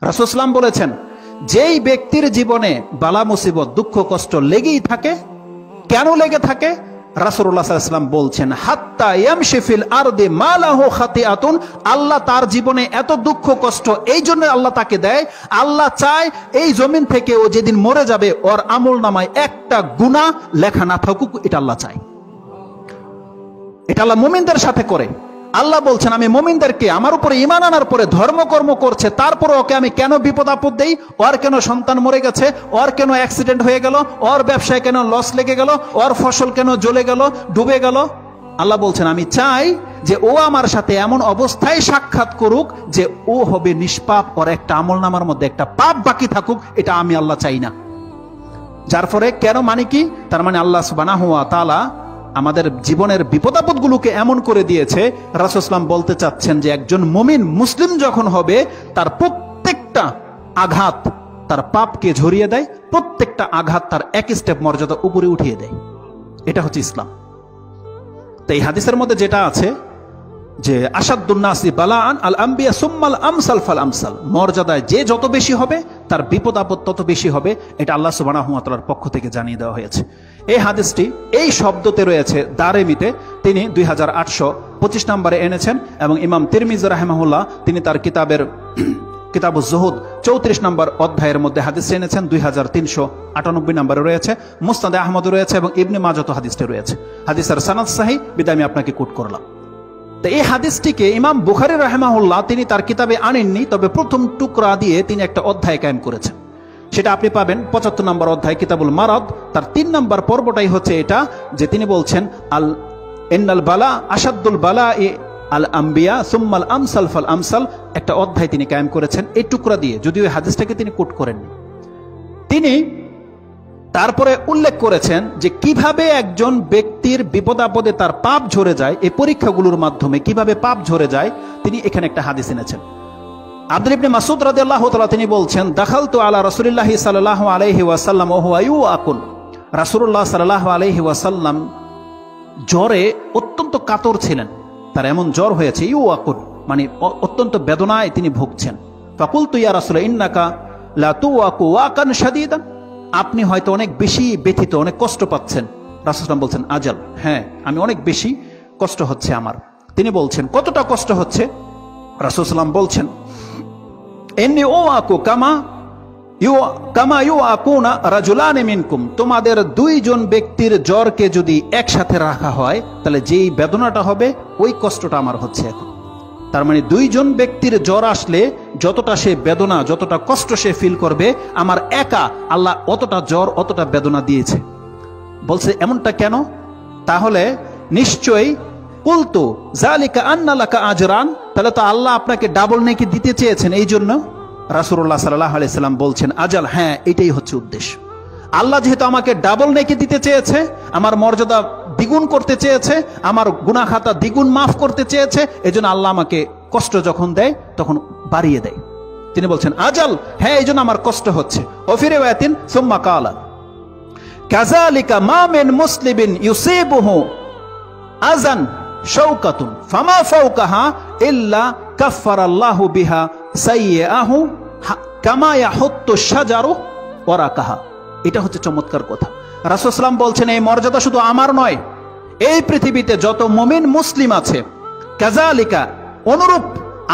রাসূল সাল্লাল্লাহু বলেছেন, যেই ব্যক্তির জীবনে বালা মুসিবত দুঃখ কষ্ট লেগেই থাকে, কেন লেগে থাকে? রাসূলুল্লাহ সাল্লাল্লাহু আলাইহি ওয়াসাল্লাম বলছেন, হাত্তা ইয়ামশি ফিল আরদি মা লাহু খাতিআতুন, আল্লাহ তার জীবনে এত দুঃখ কষ্ট এই জন্য আল্লাহ তাকে দেয়, আল্লাহ চায় এই জমিন থেকে ও যেদিন মরে যাবে ওর আমলনামায় একটা গুনাহ লেখা না থাকুক, এটা আল্লাহ চায়। এটা আল্লাহ মুমিনদের সাথে করে। আল্লাহ বলছেন, আমি মুমিনদেরকে আমার উপরে ঈমান আনার পরে ধর্মকর্ম করছে, তারপরে ওকে আমি কেন বিপদ আপদ দেই? ওর কেন সন্তান মরে গেছে, ওর কেন অ্যাক্সিডেন্ট হয়ে গেল, ওর ব্যবসায় কেন লস লেগে গেল, ওর ফসল কেন জ্বলে গেল, ডুবে গেল? আল্লাহ বলছেন, আমি চাই যে ও আমার সাথে এমন অবস্থায় সাক্ষাৎ করুক যে ও হবে নিষ্পাপ, ওর একটা আমলনামার মধ্যে একটা পাপ বাকি থাকুক, এটা আমি আল্লাহ চাই না। যার ফলে কেন মানে কি? তার মানে আল্লাহ সুবহানাহু ওয়া তাআলা আমাদের জীবনের বিপদাপদগুলোকে এমন করে দিয়েছে। রাসূল সাল্লাল্লাহু বলতে চাচ্ছেন যে একজন মুমিন মুসলিম যখন হবে, তার প্রত্যেকটা আঘাত তার পাপকে ঝরিয়ে দেয়, প্রত্যেকটা আঘাত তার এক স্টেপ মর্যাদা উপরে উঠিয়ে দেয়। এটা হচ্ছে ইসলাম। তো এই হাদিসের মধ্যে যেটা আছে যে আশাদ্দুন নাসি বালাআন আল আম্বিয়া সুম্মাল আমসাল ফাল আমসাল, মর্যাদায় যে যত বেশি হবে তার বিপদ আপদ তত বেশি হবে, এটা আল্লাহ সুবহানাহু ওয়া তাআলার পক্ষ থেকে জানিয়ে দেওয়া হয়েছে। এই হাদিসটি এই শব্দতে রয়েছে দারেমিতে, তিনি 2825 নম্বরে এনেছেন, এবং ইমাম তিরমিজি রাহিমাহুল্লাহ তিনি তার কিতাবুজ জুহুদ 34 নম্বর অধ্যায়ের মধ্যে হাদিস এনেছেন, 2398 নম্বরে রয়েছে, মুসনাদে আহমদ রয়েছে, এবং ইবনে মাজাহ হাদিসটি রয়েছে। হাদিসের সনদ সহিহ, বিধায় আমি আপনাকে কোট করলাম। তো এই হাদিসটিকে ইমাম বুখারী রাহিমাহুল্লাহ তিনি তার কিতাবে আনেননি, তবে প্রথম টুকরা দিয়ে তিনি একটা অধ্যায় কায়েম করেছেন। সেটা আপনি পাবেন 75 নম্বর অধ্যায় কিতাবুল মারাদ, তার 3 নম্বর পর্বটাই হচ্ছে এটা, যে তিনি বলছেন আল ইন্নাল বালা আশাদ্দুল বালা'i আল আম্বিয়া সুম্মাল আমসাল ফাল আমসাল, একটা অধ্যায় তিনি কায়েম করেছেন এই টুকরা দিয়ে, যদিও এই হাদিসটাকে তিনি কোট করেননি। তিনি তারপরে উল্লেখ করেছেন যে কিভাবে একজন ব্যক্তির বিপদাপদে তার পাপ ঝরে যায়, এই পরীক্ষাগুলোর মাধ্যমে কিভাবে পাপ ঝরে যায়, তিনি এখানে একটা হাদিস এনেছেন। আব্দুল্লাহ ইবনে মাসউদ রাদিয়াল্লাহু তাআলা তিনি বলছেন, দাখালতু আলা রাসূলিল্লাহি সাল্লাল্লাহু আলাইহি ওয়াসাল্লাম ওয়া হুয়া ইউআকুল, রাসূলুল্লাহ সাল্লাল্লাহু আলাইহি ওয়াসাল্লাম জ্বরে অত্যন্ত কাতর ছিলেন, তার এমন জ্বর হয়েছে, ইউআকুল মানে অত্যন্ত বেদনায় তিনি ভুগছেন। ফাকুলতু ইয়া রাসূল ইন্নাকা লা তুওয়াকু ওয়াকান শাদীদান, আপনি হয়তো অনেক বেশি ব্যথিত, অনেক কষ্ট পাচ্ছেন। রাসূল সাল্লাল্লাহু আলাইহি ওয়াসাল্লাম বলছেন, আজাল, হ্যাঁ আমি অনেক বেশি কষ্ট হচ্ছে আমার। তিনি বলছেন, কতটা কষ্ট হচ্ছে? রাসূল সাল্লাল্লাহু আলাইহি ওয়াসাল্লাম বলছেন, ইন্নী উআকু কামা ইউআকুনা রাজুলানি মিনকুম, তোমাদের 2 জন ব্যক্তির জ্বরকে যদি একসাথে রাখা হয় তাহলে যেই বেদনাটা হবে ওই কষ্টটা আমার হচ্ছে এখন। তার মানে 2 জন ব্যক্তির জ্বর আসলে যতটা সে বেদনা, যতটা কষ্ট সে ফিল করবে, আমার একা আল্লাহ অতটা জ্বর অতটা বেদনা দিয়েছে। বলছে এমনটা কেন? তাহলে নিশ্চয়ই কুলতু যালিকা আন্না লাকা আজরান, তাহলে তো আল্লাহ আপনাকে ডাবল নেকি দিতে চেয়েছেন, এই জন্য। রাসূলুল্লাহ সাল্লাল্লাহু আলাইহি সাল্লাম বলছেন, আজাল, হ্যাঁ এটাই হচ্ছে উদ্দেশ্য। আল্লাহ যেহেতু আমাকে ডাবল নেকি দিতে চেয়েছে, আমার মর্যাদা দ্বিগুণ করতে চেয়েছে, আমার গুনাহ খাতা দ্বিগুণ মাফ করতে চেয়েছে, এজন্য আল্লাহ আমাকে কষ্ট যখন দেয় তখন বাড়িয়ে দেয়। তিনি বলছেন, আজাল, হ্যাঁ এই জন্য আমার কষ্ট হচ্ছে। ওয়া ফি রিওয়ায়াতিন সুম্মা ক্বালা কাযালিকা মা মিন মুসলিমিন ইউসিবুহু আযান শাওকাতুন ফামা ফাওকাহা ইল্লা কাফফারাল্লাহু বিহা সাইয়্যাহু কামা ইয়াহুত্তু শাজারু ওয়ারাকাহা। এটা হচ্ছে চমৎকার কথা। রাসূল সাল্লাল্লাহু আলাইহি ওয়াসাল্লাম বলছেন, এই মর্যাদা শুধু আমার নয়, এই পৃথিবীতে যত মুমিন মুসলিম আছে, কাযালিকা অনুরূপ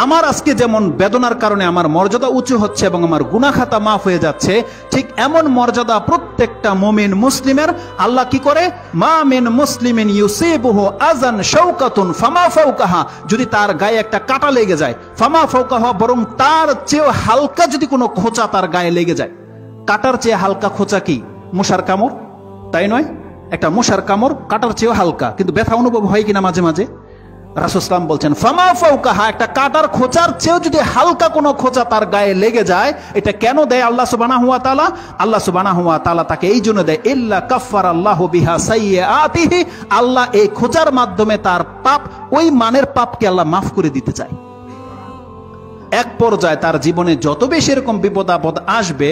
আমার আজকে যেমন বেদনার কারণে আমার মর্যাদা উঁচু হচ্ছে এবং আমার গুনাহ খাতা মাফ হয়ে যাচ্ছে, ঠিক এমন মর্যাদা প্রত্যেকটা মুমিন মুসলিমের আল্লাহ কি করে, মা মিন মুসলিমিন ইউসিবুহু আযান শাওকাতুন ফামা ফাওকাহা, যদি তার গায়ে একটা কাঁটা লেগে যায়, ফামা ফাওকাহা বরং তার চেয়ে হালকা যদি কোনো খোঁচা তার গায়ে লেগে যায়, কাঁটার চেয়ে হালকা খোঁচা কি? মশার কামড়, তাই নয়? একটা মশার কামড় কাঁটার চেয়েও হালকা, কিন্তু ব্যথা অনুভব হয় কিনা মাঝে মাঝে? রাসূল সাল্লাল্লাহু আলাইহি ওয়াসাল্লাম বলছেন, ফামা ফাওকাহা, একটা কাঁটার খোঁচার চেয়েও যদি হালকা কোনো খোঁচা তার গায়ে লেগে যায়, এটা কেন দেয় আল্লাহ সুবহানাহু ওয়া তাআলা? আল্লাহ সুবহানাহু ওয়া তাআলা তাকে এই জন্য দেয়, ইল্লা কাফফারাল্লাহু বিহা সাইয়্যাতিহি, আল্লাহ এই খোঁচার মাধ্যমে তার পাপ, ওই মানের পাপকে আল্লাহ মাফ করে দিতে চায়। এক পর্যায়ে তার জীবনে যত বেশি এরকম বিপদ আপদ আসবে,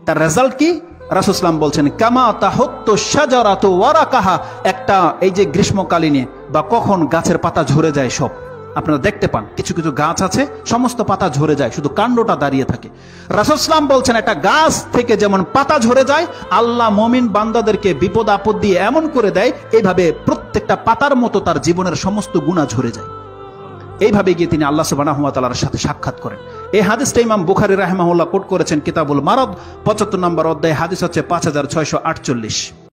তার রেজাল্ট কি? রাসূল সাল্লাল্লাহু আলাইহি ওয়াসাল্লাম বলছেন, কামা তাহুত্তু শাজারাতু ওয়ারাকাহা, একটা এই যে গ্রীষ্মকালীনে বা কখন গাছের পাতা ঝরে যায় সব, আপনারা দেখতে পান কিছু কিছু গাছ আছে সমস্ত পাতা ঝরে যায়, শুধু কাণ্ডটা দাঁড়িয়ে থাকে। রাসূল সাল্লাল্লাহু আলাইহি ওয়াসাল্লাম বলছেন একটা গাছ থেকে যেমন পাতা ঝরে যায়, আল্লাহ মুমিন বান্দাদেরকে বিপদ আপদ দিয়ে এমন করে দেয়, এইভাবে প্রত্যেকটা পাতার মতো তার জীবনের সমস্ত গুনাহ ঝরে যায়। এইভাবে গিয়ে তিনি আল্লাহ সুবহানাহু ওয়া তাআলার সাথে সাক্ষাৎ করেন। এই হাদিসটা ইমাম বুখারী রাহিমাহুল্লাহ কোট করেছেন কিতাবুল মারাদ 75 নম্বর অধ্যায়, হাদিস হচ্ছে 5648।